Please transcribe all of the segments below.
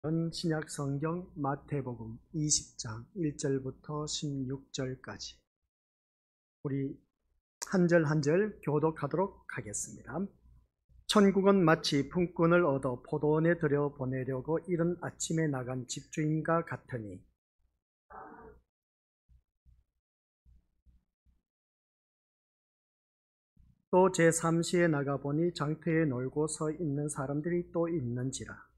신약 성경 마태복음 20장 1절부터 16절까지 우리 한 절 한 절 교독하도록 하겠습니다. 천국은 마치 품꾼을 얻어 포도원에 들여 보내려고 이른 아침에 나간 집주인과 같으니 또 제3시에 나가보니 장터에 놀고 서 있는 사람들이 또 있는지라.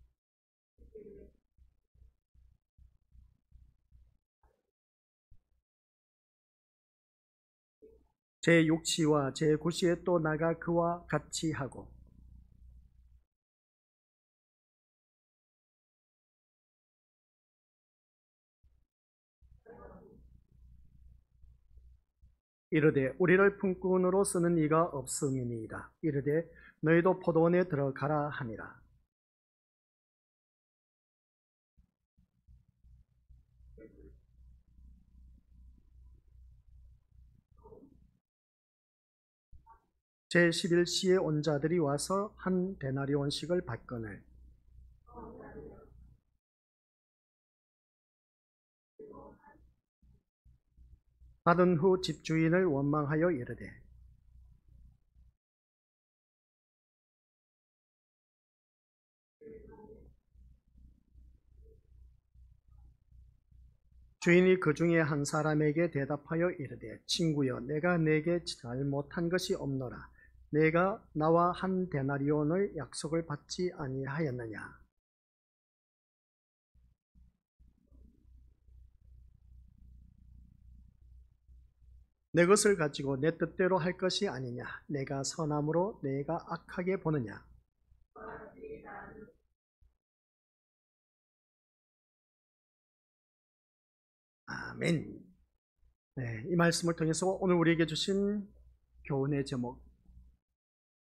제6시와 제9시에 또 나가 그와 같이 하고 이르되 우리를 품꾼으로 쓰는 이가 없음이니이다. 이르되 너희도 포도원에 들어가라 하니라. 제11시에 온 자들이 와서 한 데나리온씩을 받거늘 받은 후 집주인을 원망하여 이르되 주인이 그 중에 한 사람에게 대답하여 이르되 친구여 내가 내게 잘못한 것이 없노라. 내가 나와 한 데나리온의 약속을 받지 아니하였느냐. 내 것을 가지고 내 뜻대로 할 것이 아니냐. 내가 선함으로 내가 악하게 보느냐. 아멘. 네, 이 말씀을 통해서 오늘 우리에게 주신 교훈의 제목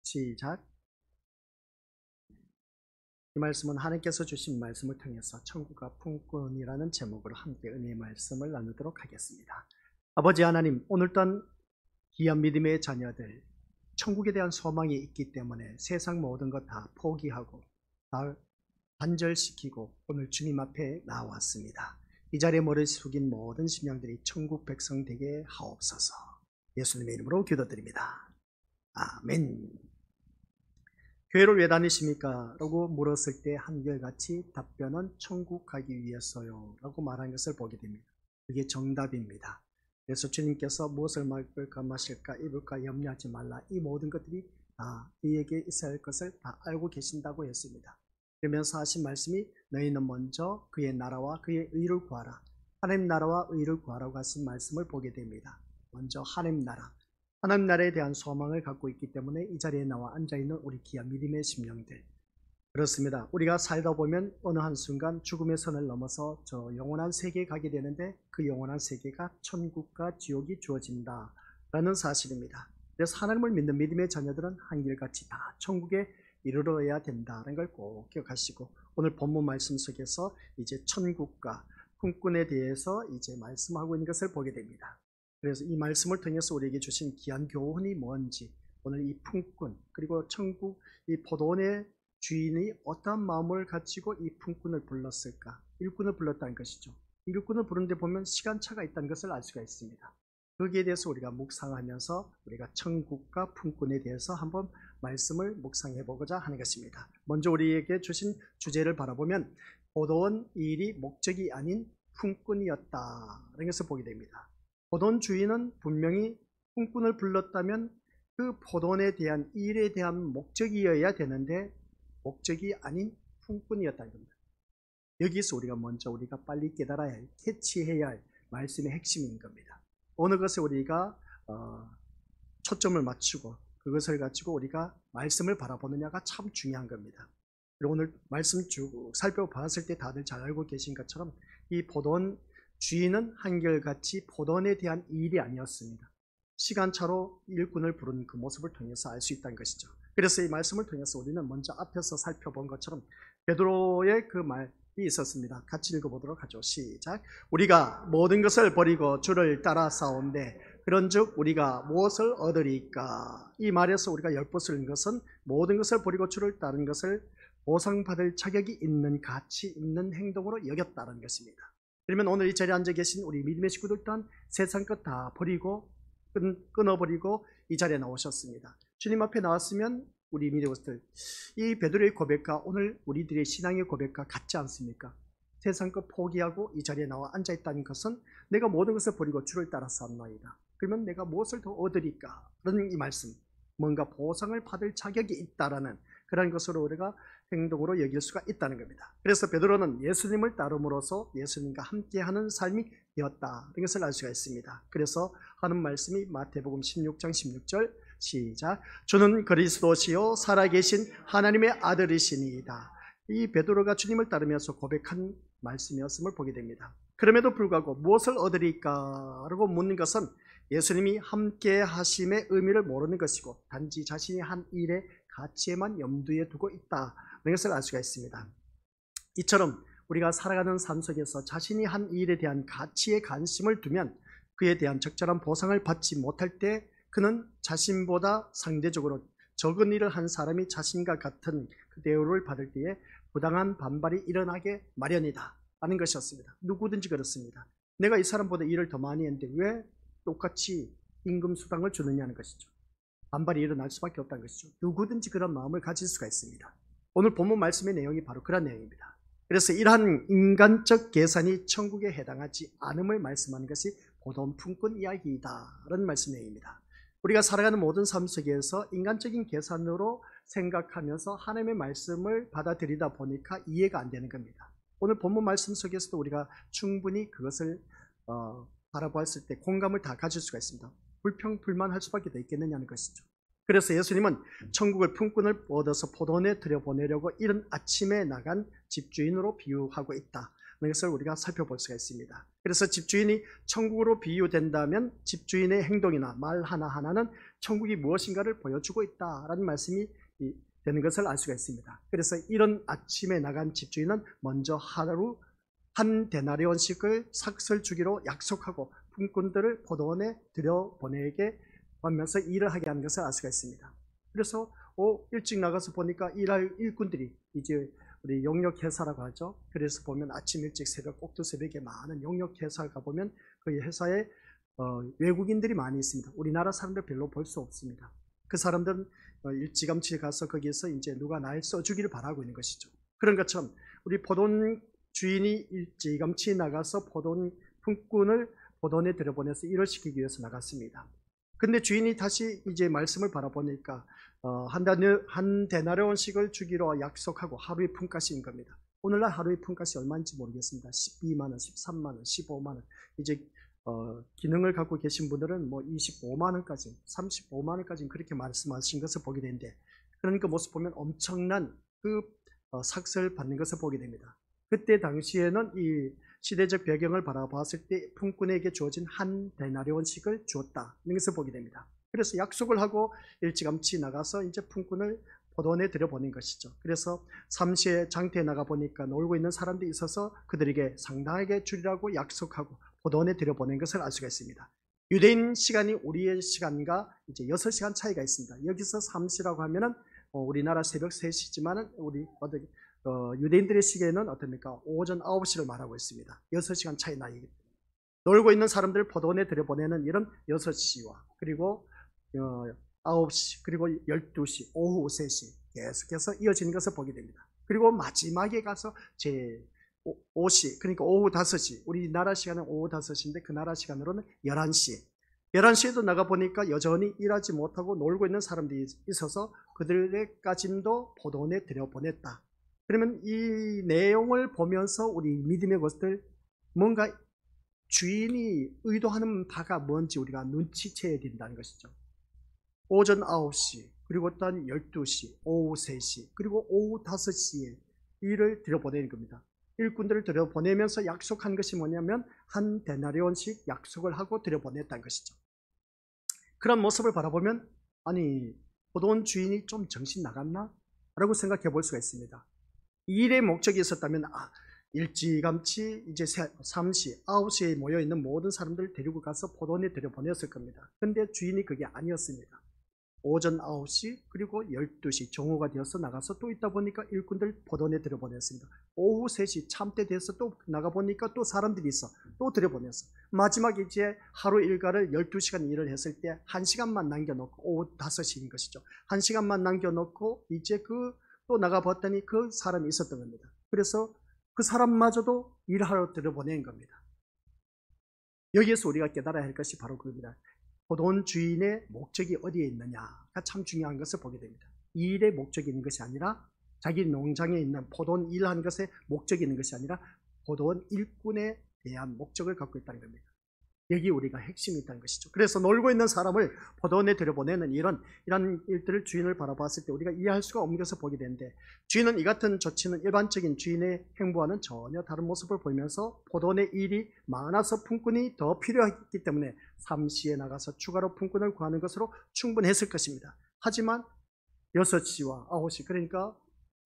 시작. 이 말씀은 하나님께서 주신 말씀을 통해서 천국과 품꾼이라는 제목으로 함께 은혜의 말씀을 나누도록 하겠습니다. 아버지 하나님, 오늘 또한 귀한 믿음의 자녀들 천국에 대한 소망이 있기 때문에 세상 모든 것 다 포기하고 다 단절시키고 오늘 주님 앞에 나왔습니다. 이 자리에 머리 숙인 모든 심령들이 천국 백성 되게 하옵소서. 예수님의 이름으로 기도드립니다. 아멘. 교회를 왜 다니십니까? 라고 물었을 때 한결같이 답변은 천국 가기 위해서요 라고 말한 것을 보게 됩니다. 그게 정답입니다. 그래서 주님께서 무엇을 먹을까 마실까 입을까 염려하지 말라. 이 모든 것들이 다 너희에게 있어야 할 것을 다 알고 계신다고 했습니다. 그러면서 하신 말씀이 너희는 먼저 그의 나라와 그의 의를 구하라. 하나님 나라와 의를 구하라고 하신 말씀을 보게 됩니다. 먼저 하나님 나라에 대한 소망을 갖고 있기 때문에 이 자리에 나와 앉아있는 우리 귀한 믿음의 심령들, 그렇습니다. 우리가 살다 보면 어느 한순간 죽음의 선을 넘어서 저 영원한 세계에 가게 되는데 그 영원한 세계가 천국과 지옥이 주어진다라는 사실입니다. 그래서 하나님을 믿는 믿음의 자녀들은 한결같이 다 천국에 이르러야 된다는 걸 꼭 기억하시고 오늘 본문 말씀 속에서 이제 천국과 품꾼에 대해서 이제 말씀하고 있는 것을 보게 됩니다. 그래서 이 말씀을 통해서 우리에게 주신 귀한 교훈이 뭔지, 오늘 이 품꾼 그리고 천국 이 포도원의 주인이 어떠한 마음을 가지고 이 품꾼을 불렀을까? 일꾼을 불렀다는 것이죠. 일꾼을 부르는데 보면 시간차가 있다는 것을 알 수가 있습니다. 거기에 대해서 우리가 묵상하면서 우리가 천국과 품꾼에 대해서 한번 말씀을 묵상해 보고자 하는 것입니다. 먼저 우리에게 주신 주제를 바라보면 포도원 일이 목적이 아닌 품꾼이었다는 것을 보게 됩니다. 포도원 주인은 분명히 품꾼을 불렀다면 그 포도원에 대한 일에 대한 목적이어야 되는데 목적이 아닌 품꾼이었다는 겁니다. 여기서 우리가 빨리 깨달아야 할, 캐치해야 할 말씀의 핵심인 겁니다. 어느 것에 우리가 초점을 맞추고 그것을 가지고 우리가 말씀을 바라보느냐가 참 중요한 겁니다. 그리고 오늘 말씀 쭉 살펴봤을 때 다들 잘 알고 계신 것처럼 이 포도원 주인은 한결같이 포도원에 대한 일이 아니었습니다. 시간차로 일꾼을 부른 그 모습을 통해서 알 수 있다는 것이죠. 그래서 이 말씀을 통해서 우리는 먼저 앞에서 살펴본 것처럼 베드로의 그 말이 있었습니다. 같이 읽어보도록 하죠. 시작. 우리가 모든 것을 버리고 주를 따라 싸운데 그런즉 우리가 무엇을 얻으리까? 이 말에서 우리가 엿보는 것은 모든 것을 버리고 주를 따르는 것을 보상받을 자격이 있는 가치 있는 행동으로 여겼다는 것입니다. 그러면 오늘 이 자리에 앉아 계신 우리 믿음의 식구들 또한 세상 것 다 버리고 끊어버리고 이 자리에 나오셨습니다. 주님 앞에 나왔으면 우리 믿음들, 이 베드로의 고백과 오늘 우리들의 신앙의 고백과 같지 않습니까? 세상 것 포기하고 이 자리에 나와 앉아있다는 것은 내가 모든 것을 버리고 주를 따라 싸움나이다. 그러면 내가 무엇을 더 얻으리까? 그런 이 말씀, 뭔가 보상을 받을 자격이 있다라는 그런 것으로 우리가 행동으로 여길 수가 있다는 겁니다. 그래서 베드로는 예수님을 따름으로써 예수님과 함께하는 삶이 되었다 이런 것을 알 수가 있습니다. 그래서 하는 말씀이 마태복음 16장 16절 시작. 주는 그리스도시요 살아계신 하나님의 아들이시니이다. 이 베드로가 주님을 따르면서 고백한 말씀이었음을 보게 됩니다. 그럼에도 불구하고 무엇을 얻으리까? 라고 묻는 것은 예수님이 함께 하심의 의미를 모르는 것이고 단지 자신이 한 일의 가치에만 염두에 두고 있다는 것을 알 수가 있습니다. 이처럼 우리가 살아가는 삶 속에서 자신이 한 일에 대한 가치에 관심을 두면 그에 대한 적절한 보상을 받지 못할 때 그는 자신보다 상대적으로 적은 일을 한 사람이 자신과 같은 그 대우를 받을 때에 부당한 반발이 일어나게 마련이다 하는 것이었습니다. 누구든지 그렇습니다. 내가 이 사람보다 일을 더 많이 했는데 왜 똑같이 임금 수당을 주느냐는 것이죠. 반발이 일어날 수밖에 없다는 것이죠. 누구든지 그런 마음을 가질 수가 있습니다. 오늘 본문 말씀의 내용이 바로 그런 내용입니다. 그래서 이러한 인간적 계산이 천국에 해당하지 않음을 말씀하는 것이 고돈 품꾼 이야기이다 라는 말씀 내용입니다. 우리가 살아가는 모든 삶 속에서 인간적인 계산으로 생각하면서 하나님의 말씀을 받아들이다 보니까 이해가 안 되는 겁니다. 오늘 본문 말씀 속에서도 우리가 충분히 그것을 바라보았을 때 공감을 다 가질 수가 있습니다. 불평불만할 수밖에 더 있겠느냐는 것이죠. 그래서 예수님은 천국을 품꾼을 얻어서 포도원에 들여보내려고 이른 아침에 나간 집주인으로 비유하고 있다. 이것을 우리가 살펴볼 수가 있습니다. 그래서 집주인이 천국으로 비유된다면 집주인의 행동이나 말 하나하나는 천국이 무엇인가를 보여주고 있다라는 말씀이 되는 것을 알 수가 있습니다. 그래서 이런 아침에 나간 집주인은 먼저 하루 한 데나리온씩을 삭슬 주기로 약속하고 품꾼들을 포도원에 들여보내게 하면서 일을 하게 하는 것을 알 수가 있습니다. 그래서 일찍 나가서 보니까 일할 일꾼들이 이제 우리 용역회사라고 하죠. 그래서 보면 아침 일찍 새벽 꼭두 새벽에 많은 용역회사를 가보면 그 회사에 외국인들이 많이 있습니다. 우리나라 사람들 별로 볼 수 없습니다. 그 사람들은 일찌감치 가서 거기에서 이제 누가 날 써주기를 바라고 있는 것이죠. 그런 것처럼 우리 포도원 주인이 일찌감치 나가서 포도원 품꾼을 포도원에 들여보내서 일을 시키기 위해서 나갔습니다. 근데 주인이 다시 이제 말씀을 바라보니까 한 데나리온씩을 주기로 약속하고 하루의 품값인 겁니다. 오늘날 하루의 품값이 얼마인지 모르겠습니다. 12만 원, 13만 원, 15만 원. 이제 기능을 갖고 계신 분들은 뭐 25만 원까지, 35만 원까지 그렇게 말씀하신 것을 보게 되는데, 그런 그 모습 보면 엄청난 그 삭슬 받는 것을 보게 됩니다. 그때 당시에는 이 시대적 배경을 바라봤을 때 품꾼에게 주어진 한 데나리온씩을 주었다 이런 것을 보게 됩니다. 그래서 약속을 하고 일찌감치 나가서 이제 품꾼을 포도원에 들여보낸 것이죠. 그래서 삼시에 장터에 나가 보니까 놀고 있는 사람들이 있어서 그들에게 상당하게 주리라고 약속하고 포도원에 들여보낸 것을 알 수가 있습니다. 유대인 시간이 우리의 시간과 이제 6시간 차이가 있습니다. 여기서 삼시라고 하면은 우리나라 새벽 3시지만은 우리 유대인들의 시계는 어떻습니까? 오전 9시를 말하고 있습니다. 6시간 차이 나이기 때문에. 놀고 있는 사람들을 포도원에 들여보내는 일은 6시와 그리고 9시 그리고 12시 오후 3시 계속해서 이어지는 것을 보게 됩니다. 그리고 마지막에 가서 제 5시 그러니까 오후 5시 우리나라 시간은 오후 5시인데 그 나라 시간으로는 11시 11시에도 나가보니까 여전히 일하지 못하고 놀고 있는 사람들이 있어서 그들까지도 포도원에 들여보냈다. 그러면 이 내용을 보면서 우리 믿음의 것들 뭔가 주인이 의도하는 바가 뭔지 우리가 눈치채야 된다는 것이죠. 오전 9시 그리고 또 12시 오후 3시 그리고 오후 5시에 일을 들여보내는 겁니다. 일꾼들을 들여보내면서 약속한 것이 뭐냐면 한 데나리온씩 약속을 하고 들여보냈다는 것이죠. 그런 모습을 바라보면 아니 포도원 주인이 좀 정신 나갔나? 라고 생각해 볼 수가 있습니다. 일의 목적이 있었다면 일찌감치 이제 3시, 9시에 모여있는 모든 사람들을 데리고 가서 포도원에 들여보냈을 겁니다. 그런데 주인이 그게 아니었습니다. 오전 9시 그리고 12시 정오가 되어서 나가서 또 있다 보니까 일꾼들 포도원에 들여보냈습니다. 오후 3시 참때 돼서 또 나가보니까 또 사람들이 있어. 또 들여보냈어. 마지막에 이제 하루 일과를 12시간 일을 했을 때 1시간만 남겨놓고 오후 5시인 것이죠. 1시간만 남겨놓고 이제 또 나가봤더니 그 사람이 있었던 겁니다. 그래서 그 사람마저도 일하러 들여보낸 겁니다. 여기에서 우리가 깨달아야 할 것이 바로 그겁니다. 포도원 주인의 목적이 어디에 있느냐가 참 중요한 것을 보게 됩니다. 일의 목적이 있는 것이 아니라 자기 농장에 있는 포도원 일하는 것에 목적이 있는 것이 아니라 포도원 일꾼에 대한 목적을 갖고 있다는 겁니다. 여기 우리가 핵심이 있다는 것이죠. 그래서 놀고 있는 사람을 포도원에 들여보내는 이런 일들을 주인을 바라봤을 때 우리가 이해할 수가 없는 것을 보게 되는데, 주인은 이 같은 조치는 일반적인 주인의 행보와는 전혀 다른 모습을 보이면서 포도원의 일이 많아서 품꾼이 더 필요했기 때문에 삼시에 나가서 추가로 품꾼을 구하는 것으로 충분했을 것입니다. 하지만 6시와 9시, 그러니까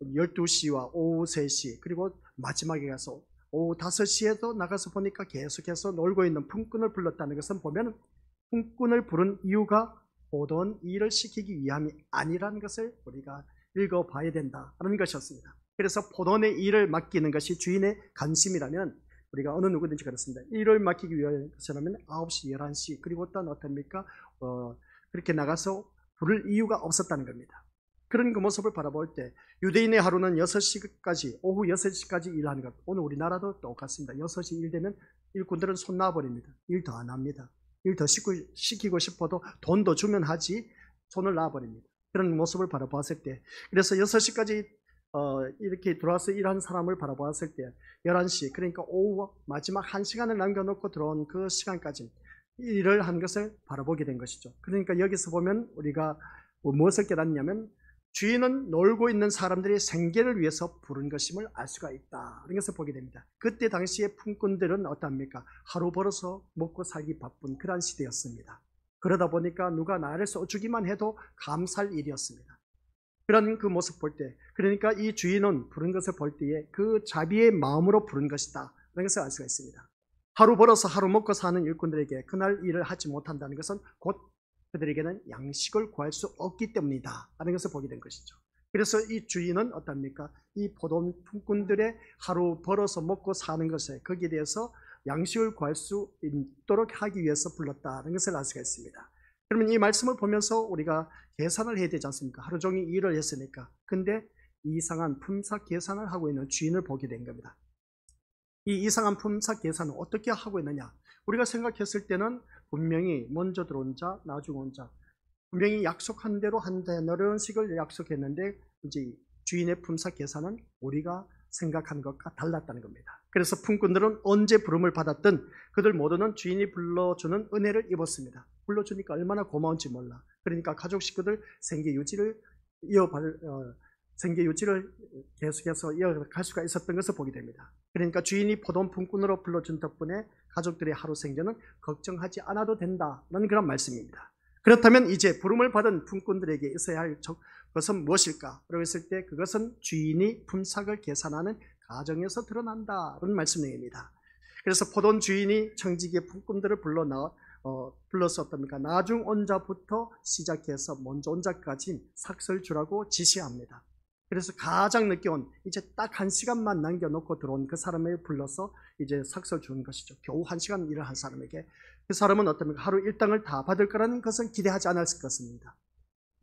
12시와 오후 3시, 그리고 마지막에 가서 오후 5시에도 나가서 보니까 계속해서 놀고 있는 품꾼을 불렀다는 것은 보면 품꾼을 부른 이유가 포도원 일을 시키기 위함이 아니라는 것을 우리가 읽어봐야 된다는 것이었습니다. 그래서 포도원의 일을 맡기는 것이 주인의 관심이라면 우리가 어느 누구든지 그렇습니다. 일을 맡기기 위해서라면 9시, 11시 그리고 또 어떻습니까? 그렇게 나가서 부를 이유가 없었다는 겁니다. 그런 그 모습을 바라볼 때 유대인의 하루는 6시까지, 오후 6시까지 일하는 것. 오늘 우리나라도 똑같습니다. 6시 일 되면 일꾼들은 손 놔버립니다. 일 더 안 합니다. 일 더 시키고 싶어도 돈도 주면 하지 손을 놔버립니다. 그런 모습을 바라보았을 때, 그래서 6시까지 이렇게 들어와서 일하는 사람을 바라보았을 때 11시, 그러니까 오후 마지막 1시간을 남겨놓고 들어온 그 시간까지 일을 한 것을 바라보게 된 것이죠. 그러니까 여기서 보면 우리가 무엇을 깨닫냐면 주인은 놀고 있는 사람들의 생계를 위해서 부른 것임을 알 수가 있다. 이런 것을 보게 됩니다. 그때 당시에 품꾼들은 어떠합니까? 하루 벌어서 먹고 살기 바쁜 그러한 시대였습니다. 그러다 보니까 누가 나를 써주기만 해도 감사할 일이었습니다. 그런 그 모습 볼 때, 그러니까 이 주인은 부른 것을 볼 때에 그 자비의 마음으로 부른 것이다. 이런 것을 알 수가 있습니다. 하루 벌어서 하루 먹고 사는 일꾼들에게 그날 일을 하지 못한다는 것은 곧 그들에게는 양식을 구할 수 없기 때문이다 하는 것을 보게 된 것이죠. 그래서 이 주인은 어떻습니까? 이 포도원 품꾼들의 하루 벌어서 먹고 사는 것에 거기에 대해서 양식을 구할 수 있도록 하기 위해서 불렀다는 것을 알 수가 있습니다. 그러면 이 말씀을 보면서 우리가 계산을 해야 되지 않습니까? 하루 종일 일을 했으니까. 근데 이상한 품삯 계산을 하고 있는 주인을 보게 된 겁니다. 이 이상한 품삯 계산을 어떻게 하고 있느냐? 우리가 생각했을 때는 분명히 먼저 들어온 자, 나중 온 자, 분명히 약속한 대로 한다는 식을 약속했는데 이제 주인의 품삯 계산은 우리가 생각한 것과 달랐다는 겁니다. 그래서 품꾼들은 언제 부름을 받았든 그들 모두는 주인이 불러주는 은혜를 입었습니다. 불러주니까 얼마나 고마운지 몰라. 그러니까 가족 식구들 생계 유지를 계속해서 이어갈 수가 있었던 것을 보게 됩니다. 그러니까 주인이 포도원 품꾼으로 불러준 덕분에 가족들의 하루 생계는 걱정하지 않아도 된다는 그런 말씀입니다. 그렇다면 이제 부름을 받은 품꾼들에게 있어야 할 것은 무엇일까? 라고 했을 때 그것은 주인이 품삯을 계산하는 가정에서 드러난다는 말씀 내용입니다. 그래서 포도원 주인이 청지기의 품꾼들을 불러서 어떻습니까? 나중 온 자부터 시작해서 먼저 온 자까지 삭을 주라고 지시합니다. 그래서 가장 늦게 온, 이제 딱 1시간만 남겨놓고 들어온 그 사람을 불러서 이제 삭을 주는 것이죠. 겨우 1시간 일을 한 사람에게. 그 사람은 어떻습니까? 하루 일당을 다 받을 거라는 것은 기대하지 않았을 것입니다.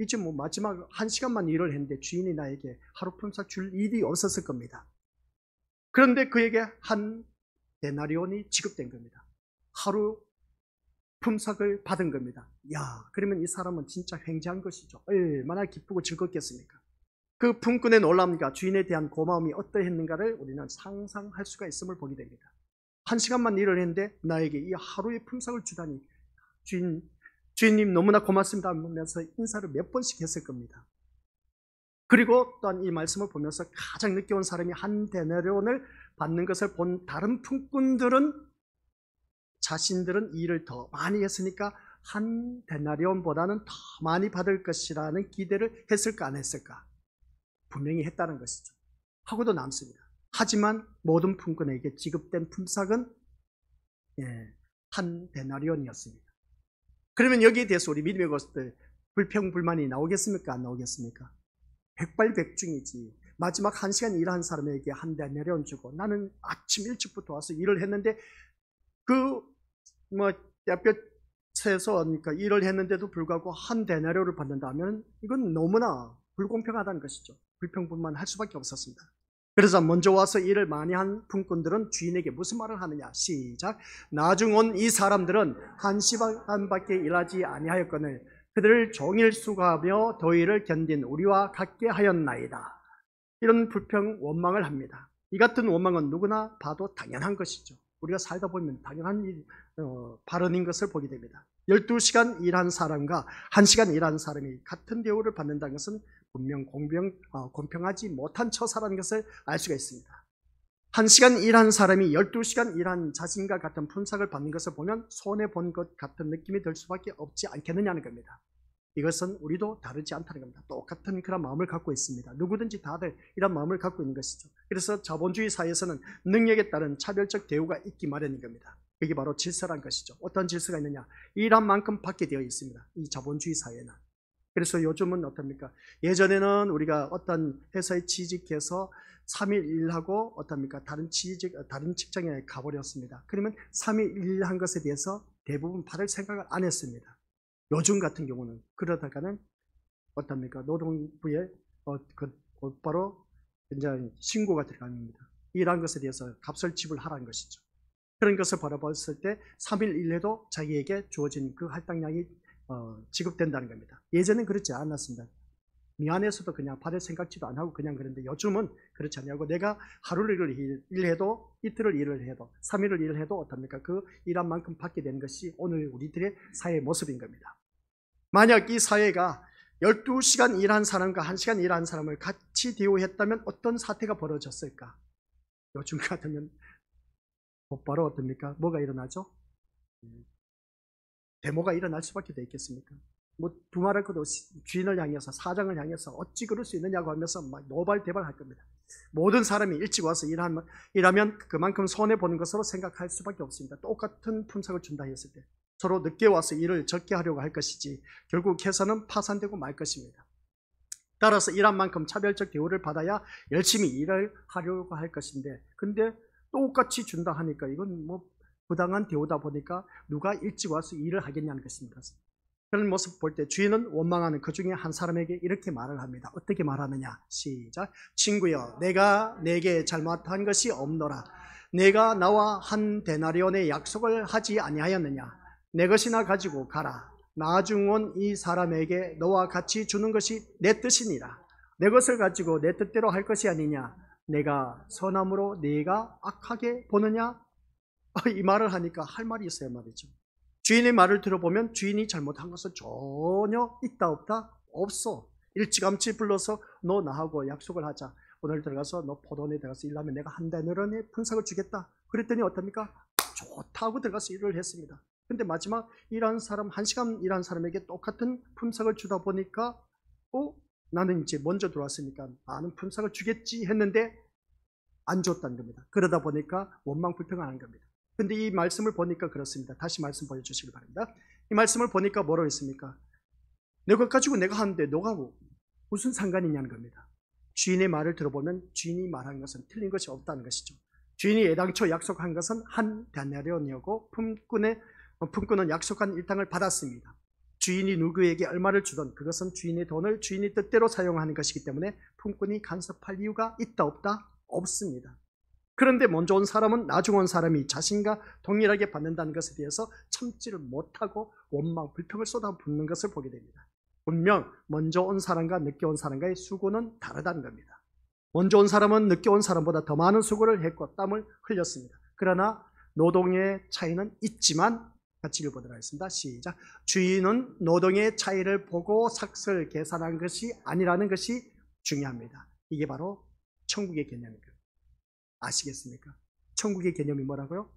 이제 마지막 1시간만 일을 했는데 주인이 나에게 하루 품삯 줄 일이 없었을 겁니다. 그런데 그에게 한 데나리온이 지급된 겁니다. 하루 품삯을 받은 겁니다. 야, 그러면 이 사람은 진짜 횡재한 것이죠. 얼마나 기쁘고 즐겁겠습니까? 그 품꾼의 놀람과 주인에 대한 고마움이 어떠했는가를 우리는 상상할 수가 있음을 보게 됩니다. 1시간만 일을 했는데 나에게 이 하루의 품삯을 주다니 주인님 너무나 고맙습니다 하면서 인사를 몇 번씩 했을 겁니다. 그리고 또한 이 말씀을 보면서 가장 늦게 온 사람이 한 데나리온을 받는 것을 본 다른 품꾼들은 자신들은 일을 더 많이 했으니까 한 데나리온보다는 더 많이 받을 것이라는 기대를 했을까 안 했을까? 분명히 했다는 것이죠. 하고도 남습니다. 하지만 모든 품꾼에게 지급된 품삯은 한 데나리온이었습니다. 그러면 여기에 대해서 우리 믿음의 것들 불평불만이 나오겠습니까? 안 나오겠습니까? 백발백중이지. 마지막 1시간 일한 사람에게 한 데나리온 주고 나는 아침 일찍부터 와서 일을 했는데 햇볕에서 그러니까 일을 했는데도 불구하고 한 데나리온을 받는다면 이건 너무나 불공평하다는 것이죠. 불평불만 할 수밖에 없었습니다. 그래서 먼저 와서 일을 많이 한 품꾼들은 주인에게 무슨 말을 하느냐? 시작. 나중 온 이 사람들은 1시간밖에 일하지 아니하였거늘 그들을 종일 수고하며 더위를 견딘 우리와 같게 하였나이다. 이런 불평, 원망을 합니다. 이 같은 원망은 누구나 봐도 당연한 것이죠. 우리가 살다 보면 당연한 발언인 것을 보게 됩니다. 12시간 일한 사람과 1시간 일한 사람이 같은 대우를 받는다는 것은 분명 공평하지 못한 처사라는 것을 알 수가 있습니다. 1시간 일한 사람이 12시간 일한 자신과 같은 품삯을 받는 것을 보면 손해본 것 같은 느낌이 들 수밖에 없지 않겠느냐는 겁니다. 이것은 우리도 다르지 않다는 겁니다. 똑같은 그런 마음을 갖고 있습니다. 누구든지 다들 이런 마음을 갖고 있는 것이죠. 그래서 자본주의 사회에서는 능력에 따른 차별적 대우가 있기 마련인 겁니다. 그게 바로 질서란 것이죠. 어떤 질서가 있느냐? 일한 만큼 받게 되어 있습니다. 이 자본주의 사회는. 그래서 요즘은 어떻습니까? 예전에는 우리가 어떤 회사에 취직해서 3일 일하고 어떻습니까? 다른 직장에 가버렸습니다. 그러면 3일 일한 것에 대해서 대부분 받을 생각을 안 했습니다. 요즘 같은 경우는 그러다가는 어떻습니까? 노동부에 곧바로 이제 신고가 들어갑니다. 일한 것에 대해서 값을 지불하라는 것이죠. 그런 것을 바라봤을 때 3일 일해도 자기에게 주어진 그 할당량이 지급된다는 겁니다. 예전엔 그렇지 않았습니다. 미안해서도 그냥 받을 생각지도 안 하고 그냥 그런데 요즘은 그렇지 않냐고 내가 하루를 일해도 이틀을 일을 해도 3일을 일을 해도 어떻습니까? 그 일한 만큼 받게 되는 것이 오늘 우리들의 사회의 모습인 겁니다. 만약 이 사회가 12시간 일한 사람과 1시간 일한 사람을 같이 대우했다면 어떤 사태가 벌어졌을까? 요즘 같으면 곧바로 어떻습니까? 뭐가 일어나죠? 데모가 일어날 수밖에 돼 있겠습니까? 뭐 두말할 것도 없이 주인을 향해서 사장을 향해서 어찌 그럴 수 있느냐고 하면서 막 노발대발할 겁니다. 모든 사람이 일찍 와서 일하면 그만큼 손해보는 것으로 생각할 수밖에 없습니다. 똑같은 품삯을 준다 했을 때 서로 늦게 와서 일을 적게 하려고 할 것이지 결국 회사는 파산되고 말 것입니다. 따라서 일한 만큼 차별적 대우를 받아야 열심히 일을 하려고 할 것인데 근데 똑같이 준다 하니까 이건 뭐 부당한 대우다 보니까 누가 일찍 와서 일을 하겠냐는 것입니다. 그런 모습 볼 때 주인은 원망하는 그 중에 한 사람에게 이렇게 말을 합니다. 어떻게 말하느냐? 시작. 친구여, 내가 내게 잘못한 것이 없노라. 내가 나와 한 데나리온의 약속을 하지 아니하였느냐? 내 것이나 가지고 가라. 나중 온 이 사람에게 너와 같이 주는 것이 내 뜻이니라. 내 것을 가지고 내 뜻대로 할 것이 아니냐? 내가 선함으로 네가 악하게 보느냐? 이 말을 하니까 할 말이 있어야 말이죠. 주인의 말을 들어보면 주인이 잘못한 것은 전혀 있다 없다? 없어. 일찌감치 불러서 너 나하고 약속을 하자. 오늘 들어가서 너 포도원에 들어가서 일하면 내가 한 데나리온의 품삯을 주겠다. 그랬더니 어떻습니까? 좋다고 들어가서 일을 했습니다. 근데 마지막 일한 사람, 1시간 일한 사람에게 똑같은 품삯을 주다 보니까 나는 이제 먼저 들어왔으니까 많은 품삯을 주겠지 했는데 안 줬다는 겁니다. 그러다 보니까 원망 불평하는 겁니다. 근데 이 말씀을 보니까 그렇습니다. 다시 말씀 보여주시기 바랍니다. 이 말씀을 보니까 뭐라고 했습니까? 내 것 가지고 내가 하는데 너가 무슨 상관이냐는 겁니다. 주인의 말을 들어보면 주인이 말한 것은 틀린 것이 없다는 것이죠. 주인이 애당초 약속한 것은 한 데나리온이었고 품꾼은 약속한 일당을 받았습니다. 주인이 누구에게 얼마를 주든 그것은 주인의 돈을 주인이 뜻대로 사용하는 것이기 때문에 품꾼이 간섭할 이유가 있다 없다? 없습니다. 그런데 먼저 온 사람은 나중 온 사람이 자신과 동일하게 받는다는 것에 대해서 참지를 못하고 원망, 불평을 쏟아붓는 것을 보게 됩니다. 분명 먼저 온 사람과 늦게 온 사람과의 수고는 다르다는 겁니다. 먼저 온 사람은 늦게 온 사람보다 더 많은 수고를 했고 땀을 흘렸습니다. 그러나 노동의 차이는 있지만 같이 읽어보도록 하겠습니다. 시작. 주인은 노동의 차이를 보고 삭슬 계산한 것이 아니라는 것이 중요합니다. 이게 바로 천국의 개념입니다. 아시겠습니까? 천국의 개념이 뭐라고요?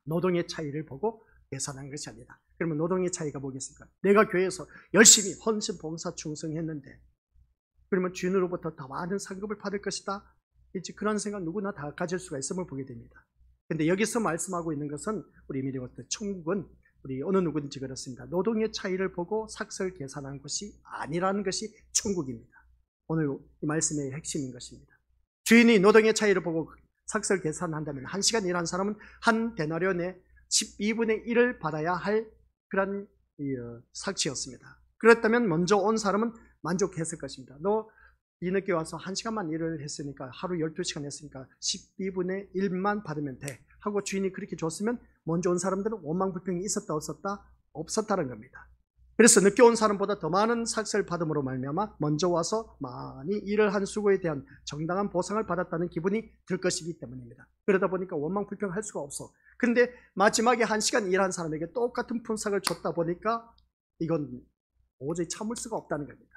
노동의 차이를 보고 계산한 것이 아니다. 그러면 노동의 차이가 뭐겠습니까? 내가 교회에서 열심히 헌신, 봉사, 충성했는데 그러면 주인으로부터 더 많은 상급을 받을 것이다. 이제 그런 생각 누구나 다 가질 수가 있음을 보게 됩니다. 그런데 여기서 말씀하고 있는 것은 우리 미리 봤듯 천국은 우리 어느 누구든지 그렇습니다. 노동의 차이를 보고 삭설 계산한 것이 아니라는 것이 천국입니다. 오늘 이 말씀의 핵심인 것입니다. 주인이 노동의 차이를 보고 삭설 계산한다면 1시간 일한 사람은 한 데나리온의 12분의 1을 받아야 할 그런 삭치였습니다. 그렇다면 먼저 온 사람은 만족했을 것입니다. 너 뒤늦게 와서 1시간만 일을 했으니까 하루 12시간 했으니까 12분의 1만 받으면 돼 하고 주인이 그렇게 줬으면 먼저 온 사람들은 원망불평이 있었다 없었다? 없었다는 겁니다. 그래서 늦게 온 사람보다 더 많은 삭설 받음으로 말미암아 먼저 와서 많이 일을 한 수고에 대한 정당한 보상을 받았다는 기분이 들 것이기 때문입니다. 그러다 보니까 원망불평할 수가 없어. 그런데 마지막에 1시간 일한 사람에게 똑같은 품삯을 줬다 보니까 이건 도저히 참을 수가 없다는 겁니다.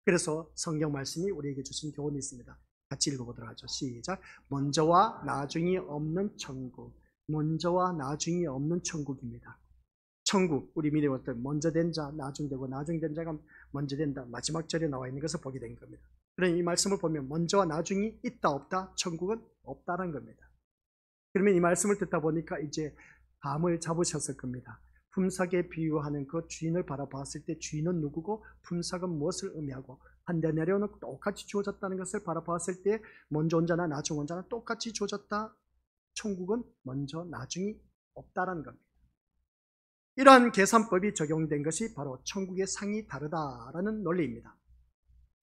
그래서 성경 말씀이 우리에게 주신 교훈이 있습니다. 같이 읽어보도록 하죠. 시작. 먼저와 나중이 없는 천국. 먼저와 나중이 없는 천국입니다. 천국, 우리 미래 어떤 먼저 된 자, 나중 되고 나중 된 자가 먼저 된다. 마지막 절에 나와 있는 것을 보게 된 겁니다. 그러니 이 말씀을 보면 먼저와 나중이 있다 없다? 천국은 없다는 겁니다. 그러면 이 말씀을 듣다 보니까 이제 감을 잡으셨을 겁니다. 품삯에 비유하는 그 주인을 바라봤을 때 주인은 누구고 품삯은 무엇을 의미하고 한 데나리온은 똑같이 주어졌다는 것을 바라봤을 때 먼저 온 자나 나중 온 자나 똑같이 주어졌다. 천국은 먼저 나중이 없다라는 겁니다. 이러한 계산법이 적용된 것이 바로 천국의 상이 다르다라는 논리입니다.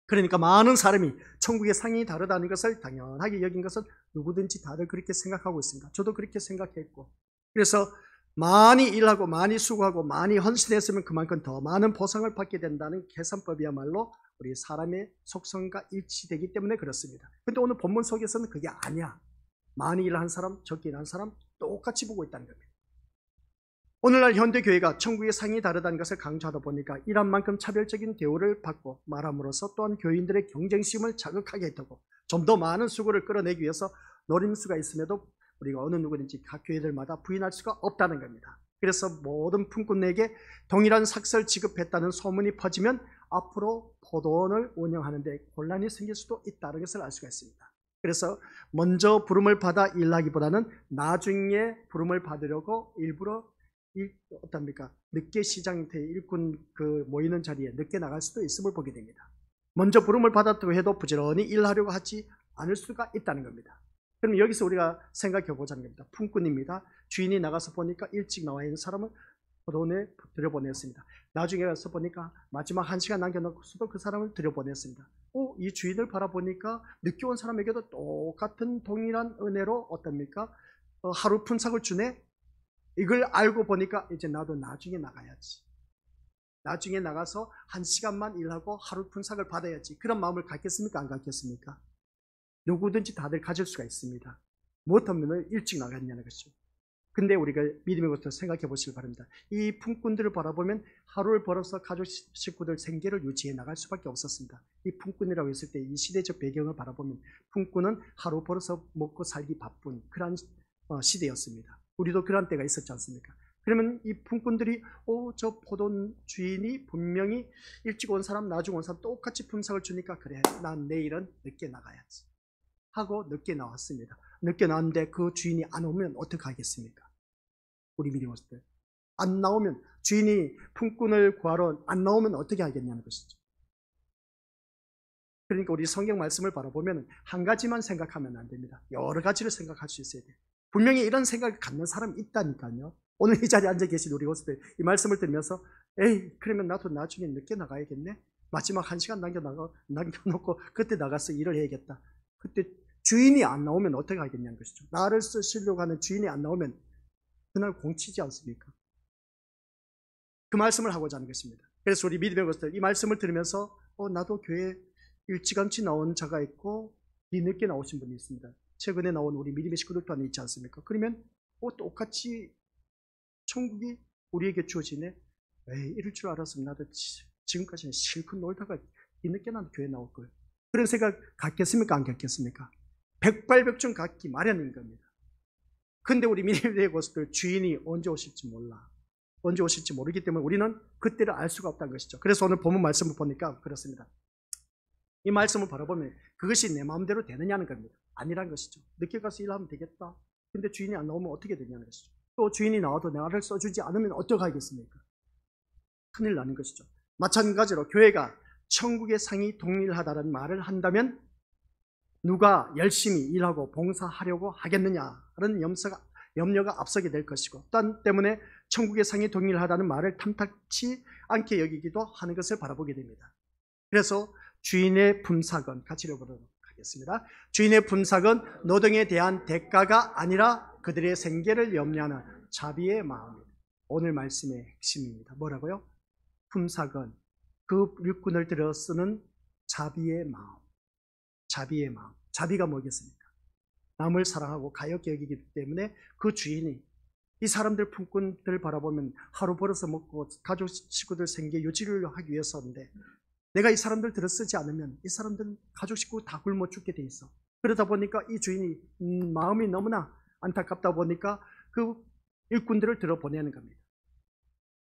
그러니까 많은 사람이 천국의 상이 다르다는 것을 당연하게 여긴 것은 누구든지 다들 그렇게 생각하고 있습니다. 저도 그렇게 생각했고, 그래서 많이 일하고 많이 수고하고 많이 헌신했으면 그만큼 더 많은 보상을 받게 된다는 계산법이야말로 우리 사람의 속성과 일치되기 때문에 그렇습니다. 그런데 오늘 본문 속에서는 그게 아니야. 많이 일한 사람, 적게 일한 사람 똑같이 보고 있다는 겁니다. 오늘날 현대교회가 천국의 상이 다르다는 것을 강조하다 보니까 일한 만큼 차별적인 대우를 받고 말함으로써 또한 교인들의 경쟁심을 자극하게 되고 좀 더 많은 수고를 끌어내기 위해서 노림수가 있음에도 우리가 어느 누구든지 각 교회들마다 부인할 수가 없다는 겁니다. 그래서 모든 품꾼에게 동일한 삭설 지급했다는 소문이 퍼지면 앞으로 포도원을 운영하는 데 곤란이 생길 수도 있다는 것을 알 수가 있습니다. 그래서 먼저 부름을 받아 일하기보다는 나중에 부름을 받으려고 일부러 어떻습니까? 늦게 시장터에 일꾼 모이는 자리에 늦게 나갈 수도 있음을 보게 됩니다. 먼저 부름을 받았다고 해도 부지런히 일하려고 하지 않을 수가 있다는 겁니다. 그럼 여기서 우리가 생각해 보자는 겁니다. 품꾼입니다. 주인이 나가서 보니까 일찍 나와 있는 사람을 포도원에 들여보냈습니다. 나중에 가서 보니까 마지막 1시간 남겨놓고서도 그 사람을 들여보냈습니다. 이 주인을 바라보니까 늦게 온 사람에게도 똑같은 동일한 은혜로 어떻습니까? 하루 품삯을 주네? 이걸 알고 보니까 이제 나도 나중에 나가야지. 나중에 나가서 1시간만 일하고 하루 품삯을 받아야지. 그런 마음을 갖겠습니까? 안 갖겠습니까? 누구든지 다들 가질 수가 있습니다. 못하면 일찍 나갔냐는 것이죠. 근데 우리가 믿음의 것을 생각해 보시기 바랍니다. 이 품꾼들을 바라보면 하루를 벌어서 가족 식구들 생계를 유지해 나갈 수밖에 없었습니다. 이 품꾼이라고 했을 때 이 시대적 배경을 바라보면 품꾼은 하루 벌어서 먹고 살기 바쁜 그런 시대였습니다. 우리도 그런 때가 있었지 않습니까? 그러면 이 품꾼들이 저 포도 주인이 분명히 일찍 온 사람 나중 온 사람 똑같이 품삯을 주니까 그래 난 내일은 늦게 나가야지 하고 늦게 나왔습니다. 늦게 나왔는데 그 주인이 안 오면 어떻게 하겠습니까? 우리 미리 왔을 때 안 나오면 주인이 품꾼을 구하러 안 나오면 어떻게 하겠냐는 것이죠. 그러니까 우리 성경 말씀을 바라보면 한 가지만 생각하면 안 됩니다. 여러 가지를 생각할 수 있어야 돼요. 분명히 이런 생각을 갖는 사람이 있다니까요. 오늘 이 자리에 앉아 계신 우리 고스들 이 말씀을 들으면서 그러면 나도 나중에 늦게 나가야겠네. 마지막 1시간 남겨놓고 그때 나가서 일을 해야겠다. 그때 주인이 안 나오면 어떻게 하겠냐는 것이죠. 나를 쓰시려고 하는 주인이 안 나오면 그날 공치지 않습니까? 그 말씀을 하고자 하는 것입니다. 그래서 우리 믿음의 것들 이 말씀을 들으면서 나도 교회 일찌감치 나온 자가 있고 뒤늦게 나오신 분이 있습니다. 최근에 나온 우리 믿음의 식구들 또한 있지 않습니까? 그러면 똑같이 천국이 우리에게 주어지네. 이럴 줄 알았으면 나도 지금까지는 실컷 놀다가 뒤늦게 난 교회 나올 걸. 그런 생각 갖겠습니까? 안 갖겠습니까? 백발백중 갖기 마련인 겁니다. 근데 우리 믿음의 것들 주인이 언제 오실지 몰라. 언제 오실지 모르기 때문에 우리는 그때를 알 수가 없다는 것이죠. 그래서 오늘 본문 말씀을 보니까 그렇습니다. 이 말씀을 바라보면 그것이 내 마음대로 되느냐는 겁니다. 아니란 것이죠. 늦게 가서 일하면 되겠다. 근데 주인이 안 나오면 어떻게 되냐는 것이죠. 또 주인이 나와도 나를 써주지 않으면 어떡하겠습니까? 큰일 나는 것이죠. 마찬가지로 교회가 천국의 상이 동일하다는 말을 한다면 누가 열심히 일하고 봉사하려고 하겠느냐라는 염려가 앞서게 될 것이고, 또 때문에 천국의 상이 동일하다는 말을 탐탁치 않게 여기기도 하는 것을 바라보게 됩니다. 그래서 주인의 품삯은, 같이 읽어보도록 하겠습니다. 주인의 품삯은 노동에 대한 대가가 아니라 그들의 생계를 염려하는 자비의 마음입니다. 오늘 말씀의 핵심입니다. 뭐라고요? 품삯은 그 일꾼을 들여 쓰는 자비의 마음. 자비의 마음. 자비가 뭐겠습니까? 남을 사랑하고 가엾게 여기기 때문에 그 주인이 이 사람들 품꾼들 바라보면 하루 벌어서 먹고 가족 식구들 생계 유지를 하기 위해서인데, 내가 이 사람들 들어 쓰지 않으면 이 사람들은 가족 식구 다 굶어 죽게 돼 있어. 그러다 보니까 이 주인이 마음이 너무나 안타깝다 보니까 그 일꾼들을 들어 보내는 겁니다.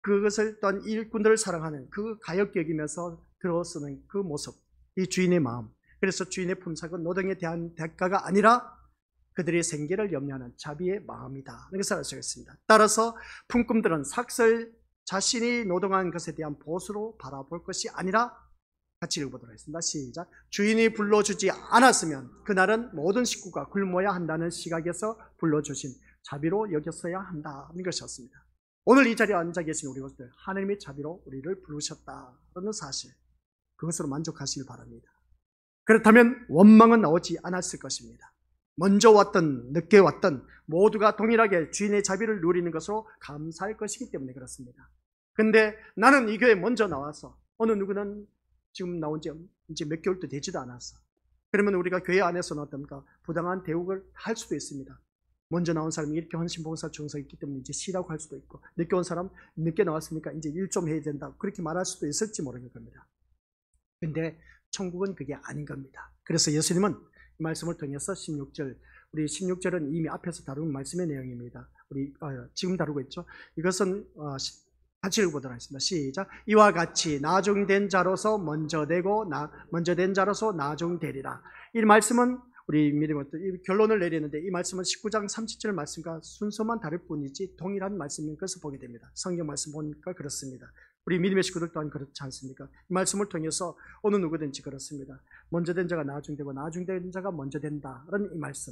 그것을 또한 일꾼들을 사랑하는, 그 가엾게 여기면서 들어 쓰는 그 모습, 이 주인의 마음. 그래서 주인의 품삯은 노동에 대한 대가가 아니라 그들의 생계를 염려하는 자비의 마음이다. 이것을 알 수 있습니다. 따라서 품꾼들은 삭설 자신이 노동한 것에 대한 보수로 바라볼 것이 아니라, 같이 읽어보도록 하겠습니다. 시작. 주인이 불러주지 않았으면 그날은 모든 식구가 굶어야 한다는 시각에서 불러주신 자비로 여겼어야 한다는 것이었습니다. 오늘 이 자리에 앉아 계신 우리 것들, 하나님의 자비로 우리를 부르셨다는 사실, 그것으로 만족하시길 바랍니다. 그렇다면 원망은 나오지 않았을 것입니다. 먼저 왔든 늦게 왔든 모두가 동일하게 주인의 자비를 누리는 것으로 감사할 것이기 때문에 그렇습니다. 근데 나는 이 교회에 먼저 나와서, 어느 누구는 지금 나온 지 이제 몇 개월도 되지도 않았어. 그러면 우리가 교회 안에서는 어떤가? 부당한 대우를 할 수도 있습니다. 먼저 나온 사람이 이렇게 헌신봉사 정서가 있기 때문에 이제 쉬라고 할 수도 있고, 늦게 온 사람 늦게 나왔으니까 이제 일 좀 해야 된다, 그렇게 말할 수도 있을지 모르는 겁니다. 근데 천국은 그게 아닌 겁니다. 그래서 예수님은 이 말씀을 통해서 16절, 우리 16절은 이미 앞에서 다룬 말씀의 내용입니다. 우리 지금 다루고 있죠. 이것은 같이 읽어보도록 하겠습니다. 시작. 이와 같이 나중된 자로서 먼저 된 자로서 나중되리라. 이 말씀은 우리 믿음의 결론을 내리는데, 이 말씀은 19장 30절 말씀과 순서만 다를 뿐이지 동일한 말씀인 것을 보게 됩니다. 성경 말씀 보니까 그렇습니다. 우리 믿음의 식구들 또한 그렇지 않습니까? 이 말씀을 통해서 어느 누구든지 그렇습니다. 먼저 된 자가 나중되고 나중된 자가 먼저 된다는 이 말씀.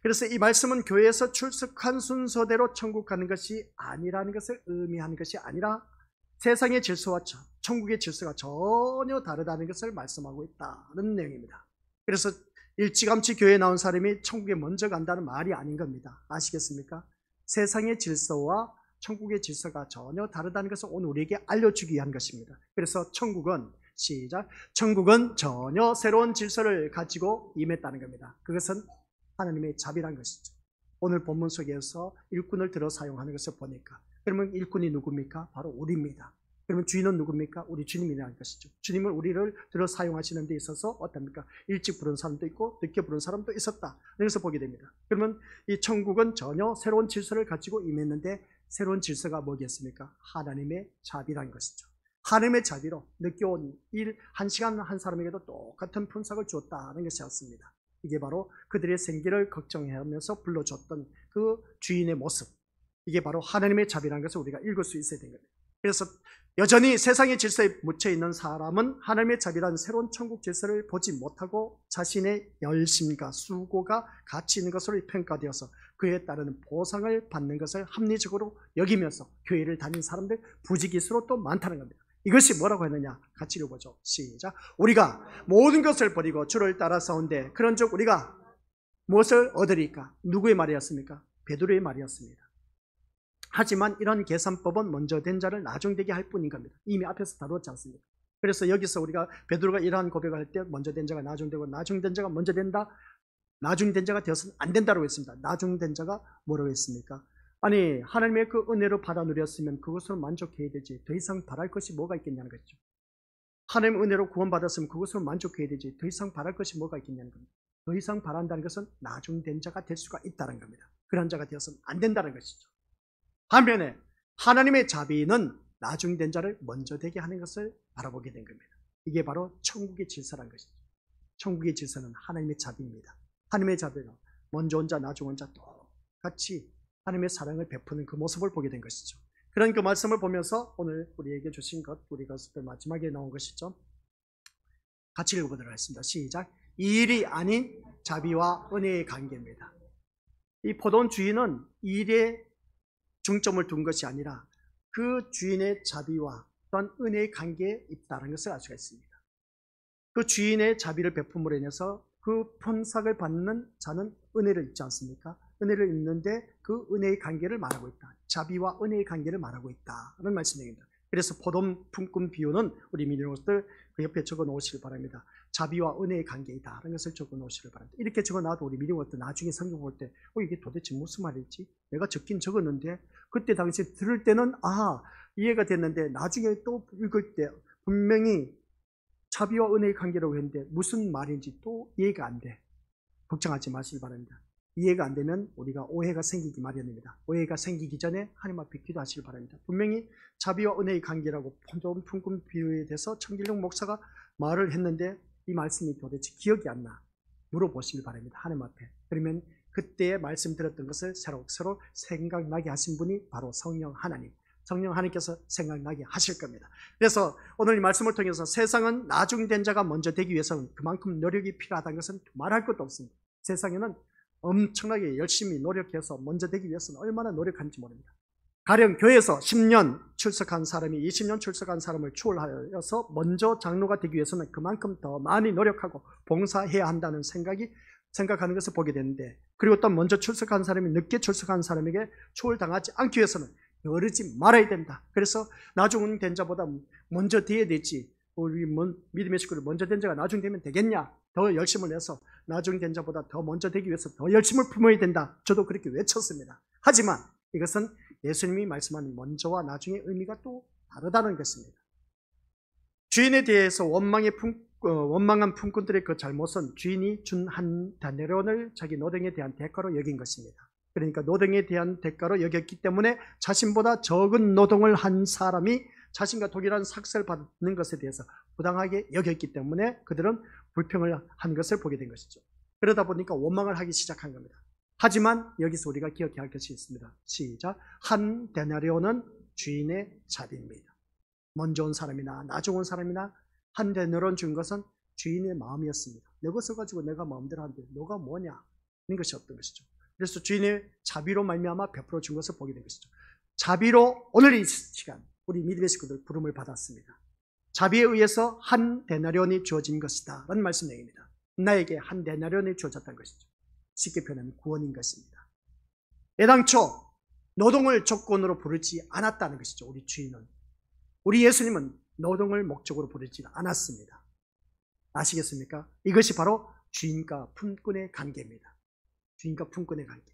그래서 이 말씀은 교회에서 출석한 순서대로 천국 가는 것이 아니라는 것을 의미하는 것이 아니라, 세상의 질서와 천국의 질서가 전혀 다르다는 것을 말씀하고 있다는 내용입니다. 그래서 일찌감치 교회에 나온 사람이 천국에 먼저 간다는 말이 아닌 겁니다. 아시겠습니까? 세상의 질서와 천국의 질서가 전혀 다르다는 것을 오늘 우리에게 알려주기 위한 것입니다. 그래서 천국은, 시작, 천국은 전혀 새로운 질서를 가지고 임했다는 겁니다. 그것은 하나님의 자비란 것이죠. 오늘 본문 속에서 일꾼을 들어 사용하는 것을 보니까, 그러면 일꾼이 누굽니까? 바로 우리입니다. 그러면 주인은 누굽니까? 우리 주님이라는 것이죠. 주님은 우리를 들어 사용하시는 데 있어서 어떻습니까? 일찍 부른 사람도 있고 늦게 부른 사람도 있었다. 여기서 보게 됩니다. 그러면 이 천국은 전혀 새로운 질서를 가지고 임했는데, 새로운 질서가 뭐겠습니까? 하나님의 자비라는 것이죠. 하나님의 자비로 늦게 온 일 1시간 한 사람에게도 똑같은 품삯을 주었다는 것이었습니다. 이게 바로 그들의 생계를 걱정하면서 불러줬던 그 주인의 모습, 이게 바로 하나님의 자비라는 것을 우리가 읽을 수 있어야 되는 겁니다. 그래서 여전히 세상의 질서에 묻혀있는 사람은 하나님의 자비라는 새로운 천국 질서를 보지 못하고 자신의 열심과 수고가 가치 있는 것으로 평가되어서 그에 따르는 보상을 받는 것을 합리적으로 여기면서 교회를 다니는 사람들 부지기수로 또 많다는 겁니다. 이것이 뭐라고 했느냐? 같이 읽어보죠. 시작. 우리가 모든 것을 버리고 주를 따라 싸운데 그런즉 우리가 무엇을 얻으리까? 누구의 말이었습니까? 베드로의 말이었습니다. 하지만 이런 계산법은 먼저 된 자를 나중되게 할 뿐인 겁니다. 이미 앞에서 다루었지 않습니까? 그래서 여기서 우리가 베드로가 이러한 고백을 할 때 먼저 된 자가 나중되고 나중된 자가 먼저 된다, 나중된 자가 되어서는 안 된다고 했습니다. 나중된 자가 뭐라고 했습니까? 아니, 하나님의 그 은혜로 받아 누렸으면 그것으로 만족해야 되지, 더 이상 바랄 것이 뭐가 있겠냐는 거죠. 하나님의 은혜로 구원받았으면 그것으로 만족해야 되지, 더 이상 바랄 것이 뭐가 있겠냐는 겁니다. 더 이상 바란다는 것은 나중된 자가 될 수가 있다는 겁니다. 그런 자가 되어서는 안 된다는 것이죠. 반면에 하나님의 자비는 나중된 자를 먼저 되게 하는 것을 바라보게 된 겁니다. 이게 바로 천국의 질서라는 것이죠. 천국의 질서는 하나님의 자비입니다. 하나님의 자비는 먼저 온 자, 나중 온 자 똑같이 하나님의 사랑을 베푸는 그 모습을 보게 된 것이죠. 그런 그 말씀을 보면서 오늘 우리에게 주신 것, 우리가 마지막에 나온 것이죠. 같이 읽어보도록 하겠습니다. 시작. 이 일이 아닌 자비와 은혜의 관계입니다. 이 포도원 주인은 이 일에 중점을 둔 것이 아니라 그 주인의 자비와 또한 은혜의 관계에 있다는 것을 알 수가 있습니다. 그 주인의 자비를 베품으로 인해서 그 품삯을 받는 자는 은혜를 입지 않습니까? 은혜를 입는데 그 은혜의 관계를 말하고 있다. 자비와 은혜의 관계를 말하고 있다는 말씀입니다. 그래서 포도원 품꾼 비유는 우리 미니로들 그 옆에 적어 놓으시길 바랍니다. 자비와 은혜의 관계이다 라는 것을 적어 놓으시길 바랍니다. 이렇게 적어 놔도 우리 미니로들 나중에 성경 볼 때 이게 도대체 무슨 말일지 내가 적긴 적었는데 그때 당시 들을 때는 이해가 됐는데 나중에 또 읽을 때 분명히 자비와 은혜의 관계라고 했는데 무슨 말인지 또 이해가 안 돼. 걱정하지 마시기 바랍니다. 이해가 안 되면 우리가 오해가 생기기 마련입니다. 오해가 생기기 전에 하나님 앞에 기도하시기 바랍니다. 분명히 자비와 은혜의 관계라고 포도원 품꾼 비유에 대해서 청길용 목사가 말을 했는데 이 말씀이 도대체 기억이 안 나. 물어보시길 바랍니다. 하나님 앞에. 그러면 그때 말씀 드렸던 것을 새로 생각나게 하신 분이 바로 성령 하나님. 성령 하나님께서 생각나게 하실 겁니다. 그래서 오늘 이 말씀을 통해서 세상은 나중된 자가 먼저 되기 위해서는 그만큼 노력이 필요하다는 것은 말할 것도 없습니다. 세상에는 엄청나게 열심히 노력해서 먼저 되기 위해서는 얼마나 노력하는지 모릅니다. 가령 교회에서 10년 출석한 사람이 20년 출석한 사람을 추월하여서 먼저 장로가 되기 위해서는 그만큼 더 많이 노력하고 봉사해야 한다는 생각하는 것을 보게 되는데, 그리고 또 먼저 출석한 사람이 늦게 출석한 사람에게 추월당하지 않기 위해서는 그러지 말아야 된다. 그래서 나중된 자보다 먼저 돼야 되지. 우리 믿음의 식구들 먼저 된 자가 나중 되면 되겠냐? 더 열심을 내서 나중된 자보다 더 먼저 되기 위해서 더 열심을 품어야 된다. 저도 그렇게 외쳤습니다. 하지만 이것은 예수님이 말씀하는 먼저와 나중의 의미가 또 다르다는 것입니다. 주인에 대해서 원망한 품꾼들의 그 잘못은 주인이 준 한 데나리온을 자기 노동에 대한 대가로 여긴 것입니다. 그러니까 노동에 대한 대가로 여겼기 때문에 자신보다 적은 노동을 한 사람이 자신과 동일한 삭세를 받는 것에 대해서 부당하게 여겼기 때문에 그들은 불평을 한 것을 보게 된 것이죠. 그러다 보니까 원망을 하기 시작한 겁니다. 하지만 여기서 우리가 기억해야 할 것이 있습니다. 시작. 한 데나리온은 주인의 자비입니다. 먼저 온 사람이나 나중 온 사람이나 한 데나리온 준 것은 주인의 마음이었습니다. 내 것을 가지고 내가 마음대로 하는데 너가 뭐냐? 이런 것이 없던 것이죠. 그래서 주인의 자비로 말미암아 베풀어 준 것을 보게 된 것이죠. 자비로 오늘 이 시간 우리 믿음의 식구들 부름을 받았습니다. 자비에 의해서 한 데나리온이 주어진 것이다 라는 말씀 내용입니다. 나에게 한 데나리온이 주어졌다는 것이죠. 쉽게 표현하면 구원인 것입니다. 애당초 노동을 조건으로 부르지 않았다는 것이죠. 우리 주인은. 우리 예수님은 노동을 목적으로 부르지 않았습니다. 아시겠습니까? 이것이 바로 주인과 품꾼의 관계입니다. 주인과 품꾼의 관계.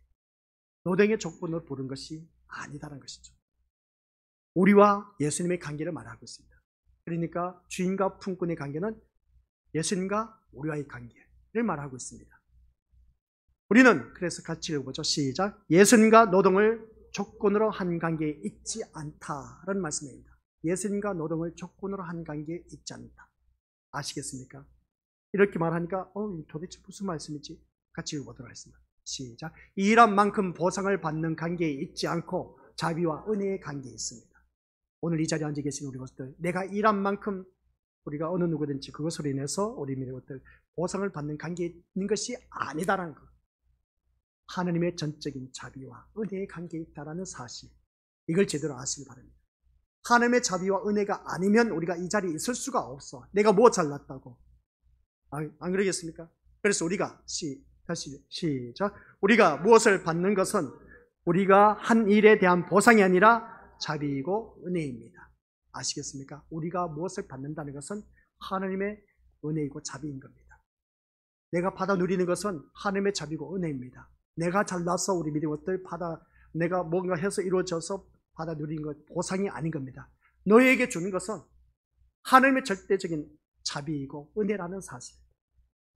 노동의 조건으로 부른 것이 아니다라는 것이죠. 우리와 예수님의 관계를 말하고 있습니다. 그러니까 주인과 품꾼의 관계는 예수님과 우리와의 관계를 말하고 있습니다. 우리는 그래서 같이 읽어보죠. 시작. 예수님과 노동을 조건으로 한 관계에 있지 않다라는 말씀입니다. 예수님과 노동을 조건으로 한 관계에 있지 않다. 아시겠습니까? 이렇게 말하니까 도대체 무슨 말씀이지? 같이 읽어보도록 하겠습니다. 시작. 일한 만큼 보상을 받는 관계에 있지 않고 자비와 은혜의 관계에 있습니다. 오늘 이 자리에 앉아 계신 우리 것들, 내가 일한 만큼 우리가 어느 누구든지 그것으로 인해서 우리 믿는 것들 보상을 받는 관계에 있는 것이 아니다라는 것. 하나님의 전적인 자비와 은혜의 관계에 있다라는 사실, 이걸 제대로 아시기 바랍니다. 하나님의 자비와 은혜가 아니면 우리가 이 자리에 있을 수가 없어. 내가 뭐 잘났다고. 안 그러겠습니까? 그래서 우리가 다시 시작. 우리가 무엇을 받는 것은 우리가 한 일에 대한 보상이 아니라 자비이고 은혜입니다. 아시겠습니까? 우리가 무엇을 받는다는 것은 하나님의 은혜이고 자비인 겁니다. 내가 받아 누리는 것은 하나님의 자비고 은혜입니다. 내가 잘나서 우리 믿는 것들 내가 뭔가 해서 이루어져서 받아 누리는 것 보상이 아닌 겁니다. 너희에게 주는 것은 하나님의 절대적인 자비이고 은혜라는 사실.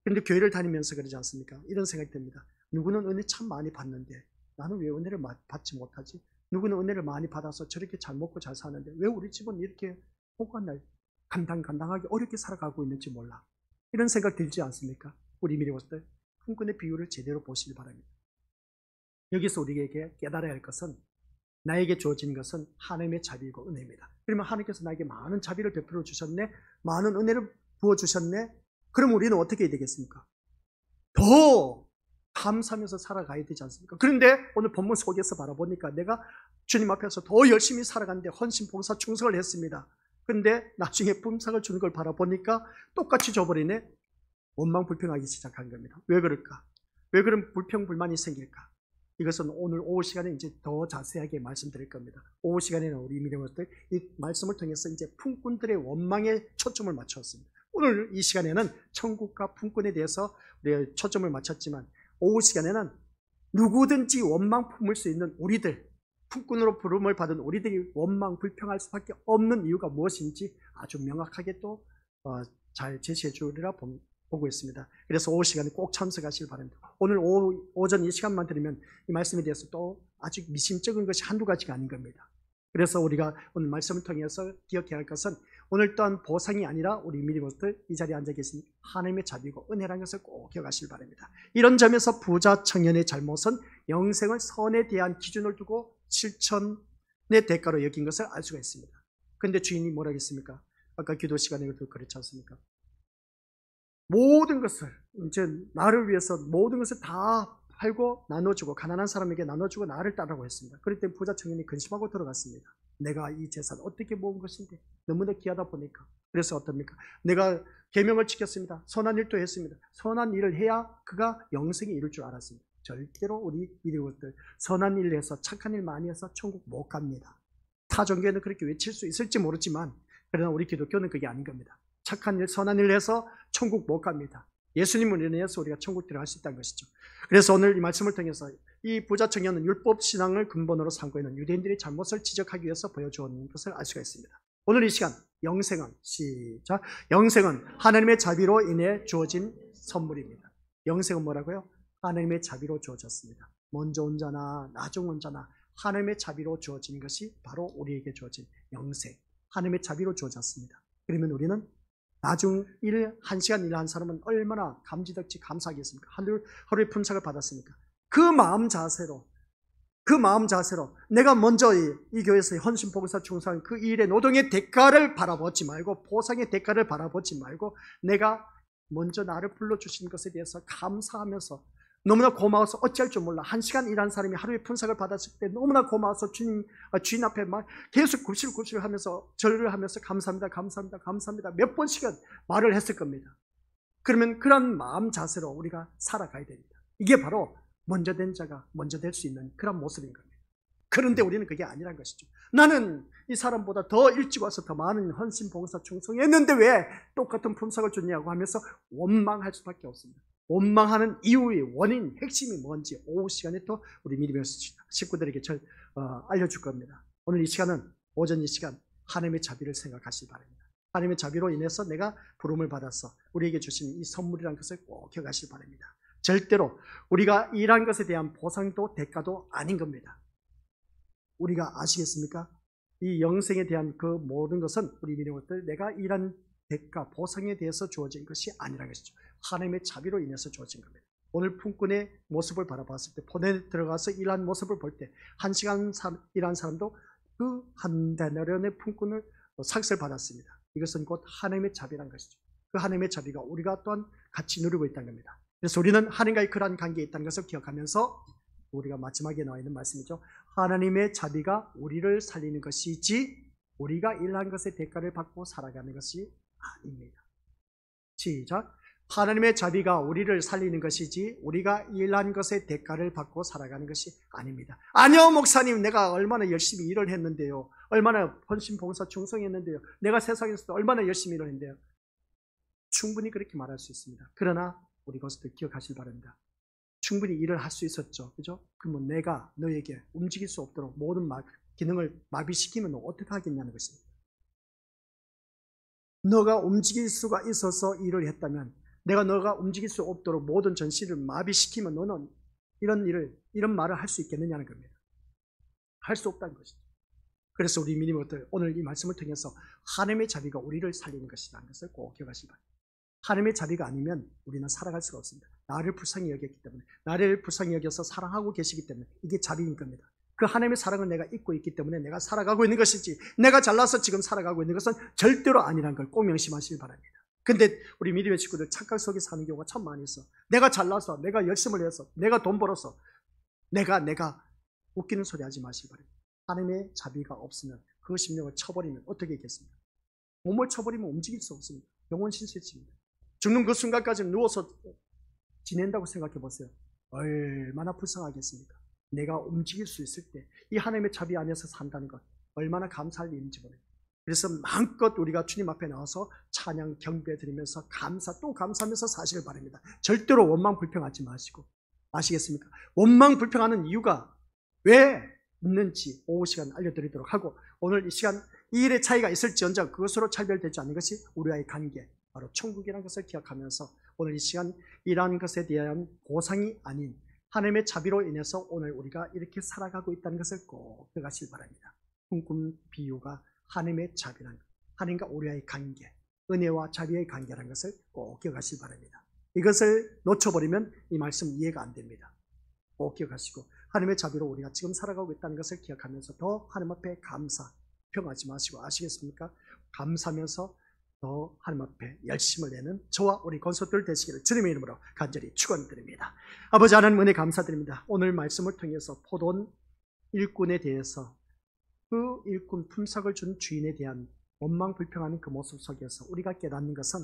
그런데 교회를 다니면서 그러지 않습니까? 이런 생각이 듭니다. 누구는 은혜 참 많이 받는데 나는 왜 은혜를 받지 못하지? 누구는 은혜를 많이 받아서 저렇게 잘 먹고 잘 사는데 왜 우리 집은 이렇게 혹한 날 간당간당하게 어렵게 살아가고 있는지 몰라. 이런 생각 들지 않습니까? 우리 믿음의 것들 품꾼의 비유를 제대로 보시기 바랍니다. 여기서 우리에게 깨달아야 할 것은 나에게 주어진 것은 하나님의 자비이고 은혜입니다. 그러면 하나님께서 나에게 많은 자비를 베풀어 주셨네, 많은 은혜를 부어주셨네. 그럼 우리는 어떻게 해야 되겠습니까? 더 감사하면서 살아가야 되지 않습니까? 그런데 오늘 본문 속에서 바라보니까 내가 주님 앞에서 더 열심히 살아가는데 헌신, 봉사, 충성을 했습니다. 그런데 나중에 품삯을 주는 걸 바라보니까 똑같이 줘버리네. 원망 불평하기 시작한 겁니다. 왜 그럴까? 왜 그런 불평 불만이 생길까? 이것은 오늘 오후 시간에 이제 더 자세하게 말씀드릴 겁니다. 오후 시간에는 우리 믿음으로들 이 말씀을 통해서 이제 품꾼들의 원망에 초점을 맞추었습니다. 오늘 이 시간에는 천국과 품꾼에 대해서 우리가 초점을 맞췄지만 오후 시간에는 누구든지 원망 품을 수 있는 우리들, 품꾼으로 부름을 받은 우리들이 원망 불평할 수밖에 없는 이유가 무엇인지 아주 명확하게 또 잘 제시해 주리라 보고 있습니다. 그래서 오후 시간에 꼭 참석하시길 바랍니다. 오늘 오전 이 시간만 들으면 이 말씀에 대해서 또 아주 미심쩍은 것이 한두 가지가 아닌 겁니다. 그래서 우리가 오늘 말씀을 통해서 기억해야 할 것은 오늘 또한 보상이 아니라 우리 믿음으로들 이 자리에 앉아 계신 하나님의 자비고 은혜라는 것을 꼭 기억하시길 바랍니다. 이런 점에서 부자 청년의 잘못은 영생을 선에 대한 기준을 두고 실천의 대가로 여긴 것을 알 수가 있습니다. 그런데 주인이 뭐라 했습니까? 아까 기도 시간에도 그렇지 않습니까? 모든 것을 이제 나를 위해서 모든 것을 다 팔고 나눠주고 가난한 사람에게 나눠주고 나를 따르라고 했습니다. 그럴 때 부자 청년이 근심하고 들어갔습니다. 내가 이 재산 어떻게 모은 것인데 너무나 귀하다 보니까. 그래서 어떻습니까? 내가 계명을 지켰습니다. 선한 일도 했습니다. 선한 일을 해야 그가 영생에 이룰 줄 알았습니다. 절대로 우리 믿음들 선한 일을 해서 착한 일 많이 해서 천국 못 갑니다. 타 종교에는 그렇게 외칠 수 있을지 모르지만 그러나 우리 기독교는 그게 아닌 겁니다. 착한 일, 선한 일을 해서 천국 못 갑니다. 예수님을 인해서 우리가 천국 들어갈 수 있다는 것이죠. 그래서 오늘 이 말씀을 통해서 이 부자 청년은 율법 신앙을 근본으로 삼고 있는 유대인들의 잘못을 지적하기 위해서 보여주는 것을 알 수가 있습니다. 오늘 이 시간 영생은 시작. 영생은 하나님의 자비로 인해 주어진 선물입니다. 영생은 뭐라고요? 하나님의 자비로 주어졌습니다. 먼저 온 자나 나중 온 자나 하나님의 자비로 주어진 것이 바로 우리에게 주어진 영생. 하나님의 자비로 주어졌습니다. 그러면 우리는 나중 1시간 일한 사람은 얼마나 감지덕지 감사하겠습니까? 하루에 품삯을 받았으니까. 그 마음 자세로 내가 먼저 이 교회에서 헌신, 봉사, 충성 그 일의 노동의 대가를 바라보지 말고 보상의 대가를 바라보지 말고 내가 먼저 나를 불러주신 것에 대해서 감사하면서 너무나 고마워서 어찌할 줄 몰라. 1시간 일한 사람이 하루에 품삯을 받았을 때 너무나 고마워서 주인 앞에 막 계속 굽실굽실 하면서 절을 하면서 감사합니다, 감사합니다, 감사합니다. 몇 번씩은 말을 했을 겁니다. 그러면 그런 마음 자세로 우리가 살아가야 됩니다. 이게 바로 먼저 된 자가 먼저 될 수 있는 그런 모습인 겁니다. 그런데 우리는 그게 아니란 것이죠. 나는 이 사람보다 더 일찍 와서 더 많은 헌신, 봉사, 충성했는데 왜 똑같은 품삯을 줬냐고 하면서 원망할 수밖에 없습니다. 원망하는 이유의 원인, 핵심이 뭔지 오후 시간에 또 우리 믿음의 식구들에게 알려줄 겁니다. 오늘 이 시간은 오전 이 시간 하나님의 자비를 생각하시기 바랍니다. 하나님의 자비로 인해서 내가 부름을 받아서 우리에게 주신 이 선물이라는 것을 꼭 기억하시기 바랍니다. 절대로 우리가 일한 것에 대한 보상도 대가도 아닌 겁니다. 우리가 아시겠습니까? 이 영생에 대한 그 모든 것은 우리 믿음들 내가 일한 대가, 보상에 대해서 주어진 것이 아니라는 것이죠. 하나님의 자비로 인해서 주어진 겁니다. 오늘 품꾼의 모습을 바라봤을 때, 본에 들어가서 일한 모습을 볼 때, 1시간 일한 사람도 그 한 데나리온의 품꾼을 삭슬 받았습니다. 이것은 곧 하나님의 자비라는 것이죠. 그 하나님의 자비가 우리가 또한 같이 누리고 있다는 겁니다. 그래서 우리는 하나님과의 그러한 관계에 있다는 것을 기억하면서 우리가 마지막에 나와 있는 말씀이죠. 하나님의 자비가 우리를 살리는 것이지 우리가 일한 것의 대가를 받고 살아가는 것이 아닙니다. 시작. 하나님의 자비가 우리를 살리는 것이지 우리가 일한 것의 대가를 받고 살아가는 것이 아닙니다. 아니요 목사님, 내가 얼마나 열심히 일을 했는데요, 얼마나 헌신, 봉사, 충성했는데요, 내가 세상에서도 얼마나 열심히 일을 했는데요. 충분히 그렇게 말할 수 있습니다. 그러나 우리 그것을 기억하시기 바랍니다. 충분히 일을 할 수 있었죠, 그죠? 그러면 내가 너에게 움직일 수 없도록 모든 기능을 마비시키면 어떻게 하겠냐는 것입니다. 너가 움직일 수가 있어서 일을 했다면, 내가 너가 움직일 수 없도록 모든 전시를 마비시키면 너는 이런 말을 할 수 있겠느냐는 겁니다. 할 수 없다는 것이죠. 그래서 우리 믿음들 오늘 이 말씀을 통해서 하나님의 자비가 우리를 살리는 것이라는 것을 꼭 기억하시기 바랍니다. 하나님의 자비가 아니면 우리는 살아갈 수가 없습니다. 나를 불쌍히 여겼기 때문에, 나를 불쌍히 여겨서 사랑하고 계시기 때문에 이게 자비인 겁니다. 그 하나님의 사랑을 내가 잊고 있기 때문에 내가 살아가고 있는 것이지, 내가 잘나서 지금 살아가고 있는 것은 절대로 아니라는 걸 꼭 명심하시기 바랍니다. 근데 우리 믿음의 친구들 착각 속에 사는 경우가 참 많이 있어. 내가 잘나서, 내가 열심을 해서, 내가 돈 벌어서, 내가 웃기는 소리 하지 마시기 바랍니다. 하나님의 자비가 없으면 그 심령을 쳐버리면 어떻게 있겠습니까? 몸을 쳐버리면 움직일 수 없습니다. 영혼 신실집니다. 죽는 그 순간까지 누워서 지낸다고 생각해 보세요. 얼마나 불쌍하겠습니까? 내가 움직일 수 있을 때 이 하나님의 자비 안에서 산다는 것 얼마나 감사할 일인지 모릅니다. 그래서 마음껏 우리가 주님 앞에 나와서 찬양 경배 드리면서 또 감사하면서 사시길 바랍니다. 절대로 원망 불평하지 마시고, 아시겠습니까? 원망 불평하는 이유가 왜 있는지 오후 시간 알려드리도록 하고, 오늘 이 시간 이 일의 차이가 있을지언정 그것으로 차별되지 않는 것이 우리와의 관계, 바로 천국이라는 것을 기억하면서 오늘 이 시간 이러한 것에 대한 보상이 아닌 하나님의 자비로 인해서 오늘 우리가 이렇게 살아가고 있다는 것을 꼭 기억하시기 바랍니다. 꿈꾼 비유가 하나님의 자비란, 하나님과 우리와의 관계, 은혜와 자비의 관계라는 것을 꼭 기억하시기 바랍니다. 이것을 놓쳐버리면 이 말씀 이해가 안 됩니다. 꼭 기억하시고 하나님의 자비로 우리가 지금 살아가고 있다는 것을 기억하면서 더 하나님 앞에 평하지 마시고, 아시겠습니까? 감사하면서 더 하나님 앞에 열심을 내는 저와 우리 권속들 되시기를 주님의 이름으로 간절히 축원드립니다. 아버지 하나님 은혜 감사드립니다. 오늘 말씀을 통해서 포도원 일꾼에 대해서, 그 일꾼 품삯을 준 주인에 대한 원망 불평하는 그 모습 속에서 우리가 깨닫는 것은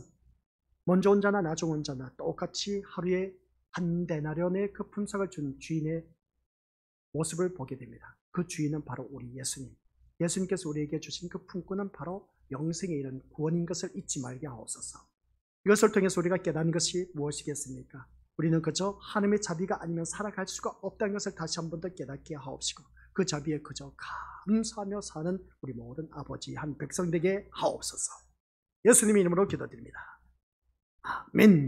먼저 온 자나 나중 온 자나 똑같이 하루에 한 데나리온의 그 품삯을 준 주인의 모습을 보게 됩니다. 그 주인은 바로 우리 예수님. 예수님께서 우리에게 주신 그 품꾼은 바로 영생에 이른 구원인 것을 잊지 말게 하옵소서. 이것을 통해서 우리가 깨닫는 것이 무엇이겠습니까? 우리는 그저 하나님의 자비가 아니면 살아갈 수가 없다는 것을 다시 한 번 더 깨닫게 하옵시고, 그 자비에 그저 감사하며 사는 우리 모든 아버지 한 백성 되게 하옵소서. 예수님의 이름으로 기도드립니다. 아멘.